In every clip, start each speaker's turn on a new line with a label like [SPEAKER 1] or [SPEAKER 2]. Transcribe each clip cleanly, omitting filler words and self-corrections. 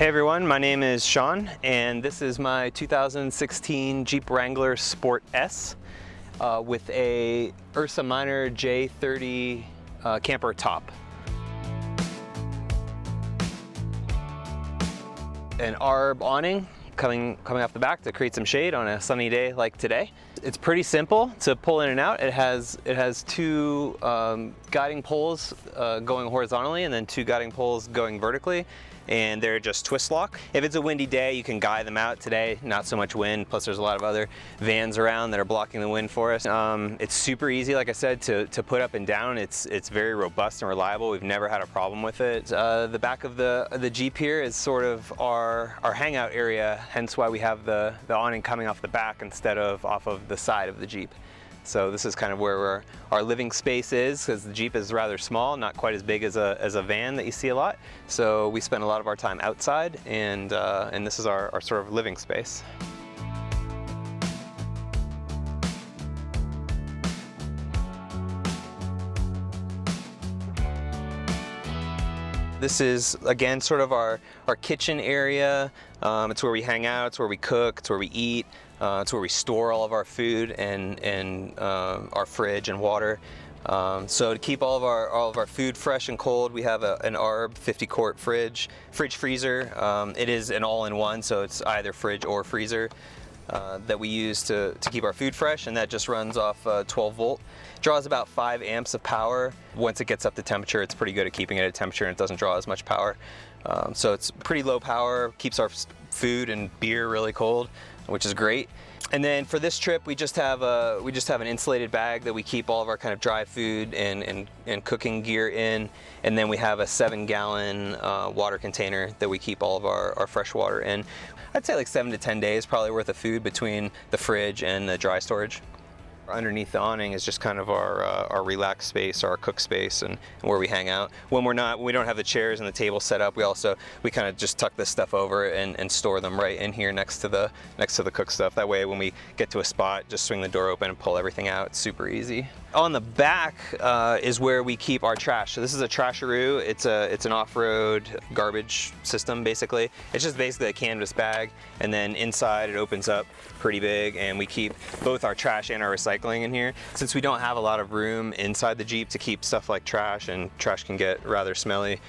[SPEAKER 1] Hey everyone, my name is Sean and this is my 2016 Jeep Wrangler Sport S with a Ursa Minor J30 camper top. An ARB awning coming off the back to create some shade on a sunny day like today. It's pretty simple to pull in and out. It has two guiding poles going horizontally and then two guiding poles going vertically, and they're just twist lock. If it's a windy day, you can guide them out. Today, not so much wind, plus there's a lot of other vans around that are blocking the wind for us. It's super easy, like I said, to put up and down. It's very robust and reliable. We've never had a problem with it. The back of the Jeep here is sort of our hangout area, hence why we have the awning coming off the back instead of off of the side of the Jeep. So this is kind of where our living space is, because the Jeep is rather small, not quite as big as a van that you see a lot. So we spend a lot of our time outside, and this is our sort of living space. This is, again, sort of our kitchen area. It's where we hang out, it's where we cook, it's where we eat, it's where we store all of our food and our fridge and water. So to keep all of our food fresh and cold, we have an ARB 50-quart fridge freezer. It is an all-in-one, so it's either fridge or freezer that we use to keep our food fresh, and that just runs off 12 volt. Draws about 5 amps of power. Once it gets up to temperature, it's pretty good at keeping it at temperature, and it doesn't draw as much power. So it's pretty low power, keeps our food and beer really cold, which is great. And then for this trip, we just have an insulated bag that we keep all of our kind of dry food and cooking gear in, and then we have a 7-gallon water container that we keep all of our fresh water in. I'd say like 7 to 10 days probably worth of food between the fridge and the dry storage. Underneath the awning is just kind of our relaxed space, our cook space, and where we hang out. When we don't have the chairs and the table set up, we kind of just tuck this stuff over and store them right in here next to the cook stuff. That way, when we get to a spot, just swing the door open and pull everything out. It's super easy. On the back is where we keep our trash. So this is a trasharoo. It's an off-road garbage system, basically. It's just basically a canvas bag, and then inside it opens up pretty big, and we keep both our trash and our recycling in here. Since we don't have a lot of room inside the Jeep to keep stuff like trash, and trash can get rather smelly,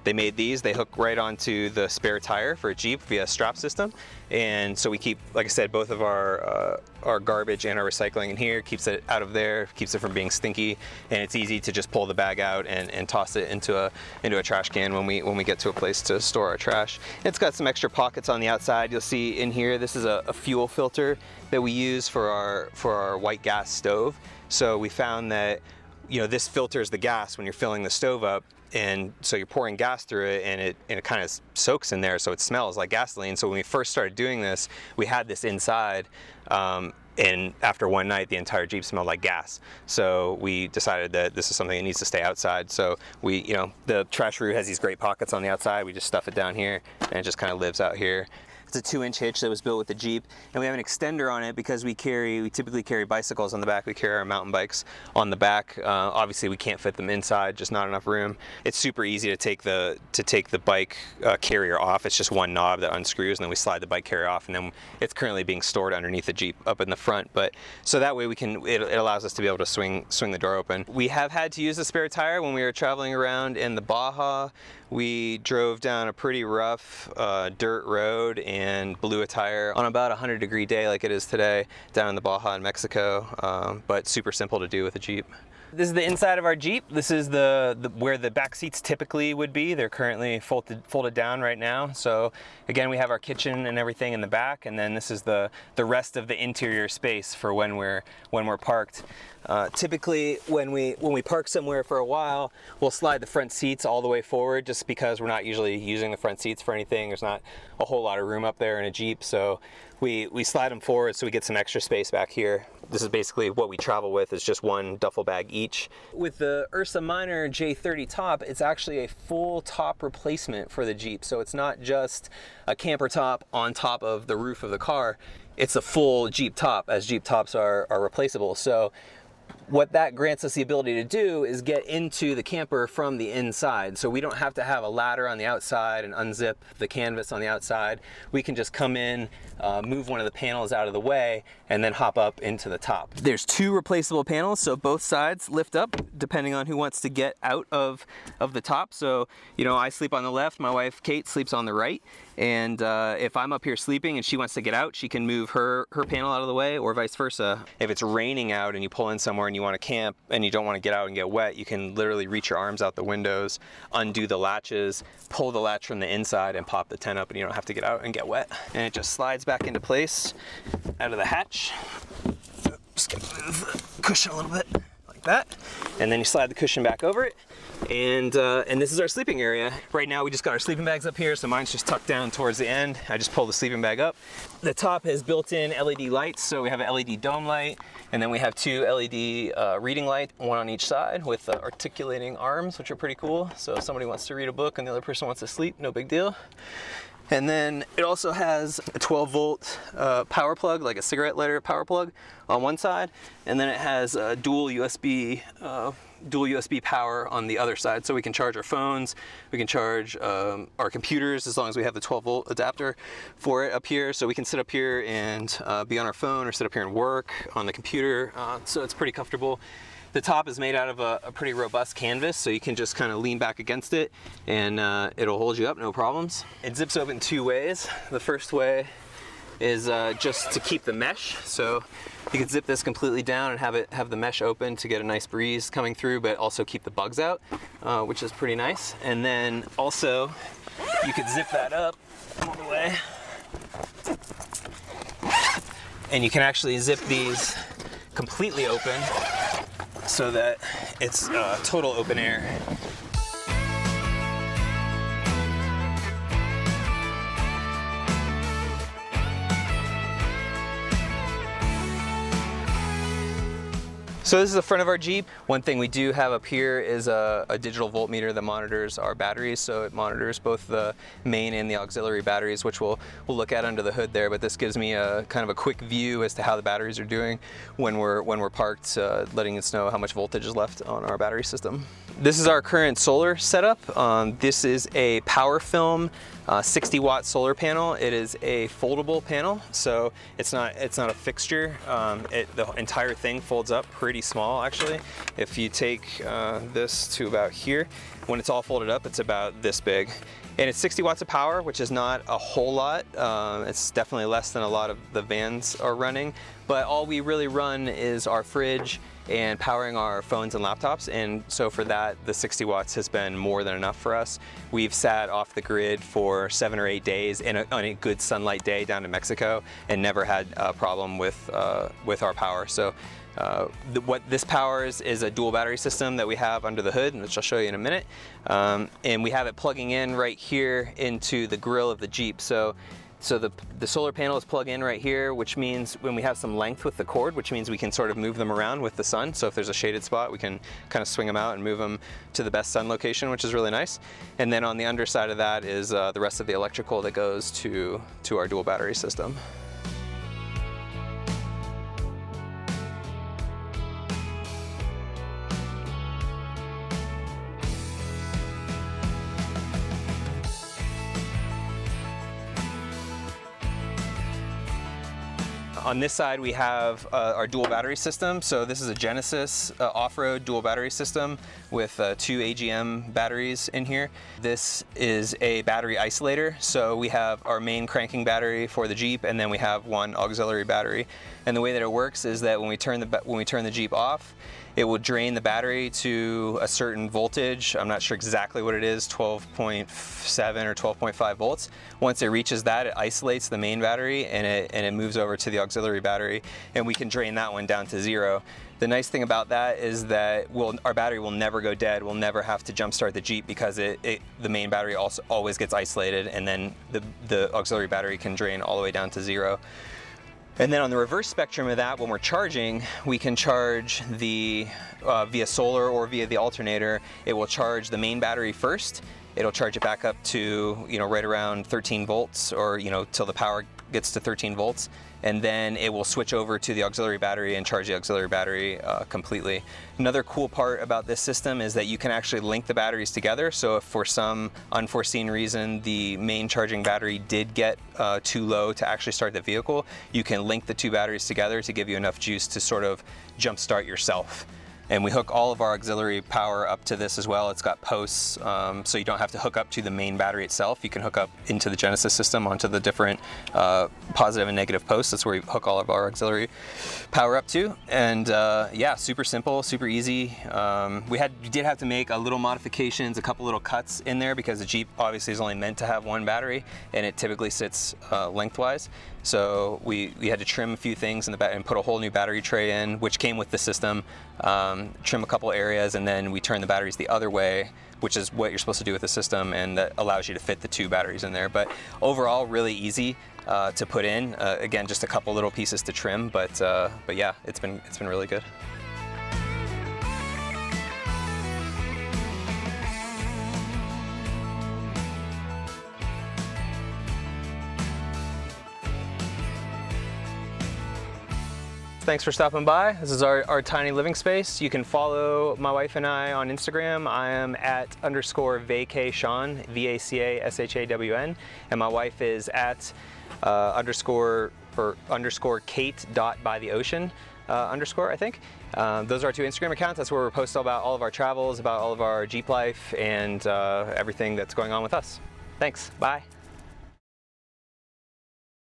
[SPEAKER 1] they made these. They hook right onto the spare tire for a Jeep via strap system, and so we keep, like I said, both of our garbage and our recycling in here. Keeps it out of there, keeps it from being stinky, and it's easy to just pull the bag out and toss it into a trash can when we get to a place to store our trash. It's got some extra pockets on the outside. You'll see in here, this is a fuel filter that we use for our white gas stove. So we found that, this filters the gas when you're filling the stove up, and so you're pouring gas through it, and it kind of soaks in there, so it smells like gasoline. So when we first started doing this, we had this inside, and after one night, the entire Jeep smelled like gas. So we decided that this is something that needs to stay outside. So the trasharoo has these great pockets on the outside. We just stuff it down here, and it just kind of lives out here. It's a 2-inch hitch that was built with the Jeep, and we have an extender on it because we typically carry bicycles on the back. We carry our mountain bikes on the back. Obviously, we can't fit them inside, just not enough room. It's super easy to take the bike carrier off. It's just one knob that unscrews, and then we slide the bike carrier off, and then it's currently being stored underneath the Jeep up in the front. But so that way it allows us to be able to swing the door open. We have had to use the spare tire when we were traveling around in the Baja. We drove down a pretty rough dirt road and blew a tire on about a 100-degree day like it is today down in the Baja in Mexico, but super simple to do with a Jeep. This is the inside of our Jeep. This is where the back seats typically would be. They're currently folded down right now. So again, we have our kitchen and everything in the back, and then this is the rest of the interior space for when we're parked. Typically, when we park somewhere for a while, we'll slide the front seats all the way forward, just because we're not usually using the front seats for anything. There's not a whole lot of room up there in a Jeep, so we slide them forward so we get some extra space back here. This is basically what we travel with, is just one duffel bag each. With the Ursa Minor J30 top, it's actually a full top replacement for the Jeep. So it's not just a camper top on top of the roof of the car. It's a full Jeep top, as Jeep tops are replaceable. So What that grants us the ability to do is get into the camper from the inside. So we don't have to have a ladder on the outside and unzip the canvas on the outside. We can just come in, move one of the panels out of the way, and then hop up into the top. There's 2 replaceable panels, so both sides lift up depending on who wants to get out of the top. So, you know, I sleep on the left, my wife Kate sleeps on the right. And if I'm up here sleeping and she wants to get out, she can move her panel out of the way, or vice versa. If it's raining out and you pull in somewhere and you want to camp and you don't want to get out and get wet, you can literally reach your arms out the windows, undo the latches, pull the latch from the inside, and pop the tent up, and you don't have to get out and get wet. And it just slides back into place out of the hatch. Just gonna move the cushion a little bit like that, and then you slide the cushion back over it. And this is our sleeping area. Right now we just got our sleeping bags up here, so mine's just tucked down towards the end. I just pull the sleeping bag up. The top has built-in LED lights, so we have an LED dome light, and then we have 2 LED reading lights, one on each side with articulating arms, which are pretty cool. So if somebody wants to read a book and the other person wants to sleep, no big deal. And then it also has a 12-volt power plug, like a cigarette lighter power plug on one side, and then it has a dual USB power on the other side, so we can charge our phones, we can charge our computers, as long as we have the 12-volt adapter for it up here. So we can sit up here and be on our phone, or sit up here and work on the computer, so it's pretty comfortable. The top is made out of a pretty robust canvas, so you can just kind of lean back against it and it'll hold you up, no problems. It zips open 2 ways. The first way is just to keep the mesh, so you can zip this completely down and have the mesh open to get a nice breeze coming through, but also keep the bugs out, which is pretty nice. And then also you could zip that up all the way, and you can actually zip these completely open so that it's total open air. So this is the front of our Jeep. One thing we do have up here is a digital voltmeter that monitors our batteries. So it monitors both the main and the auxiliary batteries, which we'll look at under the hood there. But this gives me a kind of a quick view as to how the batteries are doing when we're parked, letting us know how much voltage is left on our battery system. This is our current solar setup. This is a Power Film 60-watt solar panel. It is a foldable panel, so it's not a fixture. The entire thing folds up pretty small, actually. If you take this to about here, when it's all folded up, it's about this big. And it's 60 watts of power, which is not a whole lot. It's definitely less than a lot of the vans are running, but all we really run is our fridge and powering our phones and laptops, and so for that, the 60 watts has been more than enough for us. We've sat off the grid for 7 or 8 days on a good sunlight day down in Mexico and never had a problem with our power. So what this powers is a dual battery system that we have under the hood, which I'll show you in a minute. And we have it plugging in right here into the grill of the Jeep. So the solar panels plug in right here, which means when we have some length with the cord, which means we can sort of move them around with the sun. So if there's a shaded spot, we can kind of swing them out and move them to the best sun location, which is really nice. And then on the underside of that is the rest of the electrical that goes to our dual battery system. On this side we have our dual battery system. So this is a Genesis off-road dual battery system with 2 AGM batteries in here. This is a battery isolator. So we have our main cranking battery for the Jeep, and then we have one auxiliary battery. And the way that it works is that when we turn the Jeep off, it will drain the battery to a certain voltage. I'm not sure exactly what it is, 12.7 or 12.5 volts. Once it reaches that, it isolates the main battery and it moves over to the auxiliary battery, and we can drain that one down to 0. The nice thing about that is that our battery will never go dead. We'll never have to jump start the Jeep because the main battery also always gets isolated, and then the auxiliary battery can drain all the way down to 0. And then on the reverse spectrum of that, when we're charging, we can charge via solar or via the alternator. It will charge the main battery first. It'll charge it back up to, right around 13 volts, or, till the power gets to 13 volts, and then it will switch over to the auxiliary battery and charge the auxiliary battery completely. Another cool part about this system is that you can actually link the batteries together. So if for some unforeseen reason the main charging battery did get too low to actually start the vehicle, you can link the two batteries together to give you enough juice to sort of jumpstart yourself. And we hook all of our auxiliary power up to this as well. It's got posts, so you don't have to hook up to the main battery itself. You can hook up into the Genesis system onto the different positive and negative posts. That's where we hook all of our auxiliary power up to. And yeah, super simple, super easy. We did have to make a little modifications, a couple little cuts in there, because the Jeep obviously is only meant to have one battery, and it typically sits lengthwise. So we had to trim a few things in the back and put a whole new battery tray in, which came with the system. Trim a couple areas, and then we turn the batteries the other way, which is what you're supposed to do with the system, and that allows you to fit the two batteries in there. But overall, really easy to put in. Again, just a couple little pieces to trim, but yeah, it's been really good. Thanks for stopping by. This is our tiny living space. You can follow my wife and I on Instagram. I am at _vacation, VACASHAWN, and my wife is at _Kate.bytheocean, _ I think. Those are our two Instagram accounts. That's where we post about all of our travels, about all of our Jeep life, and everything that's going on with us. Thanks, bye.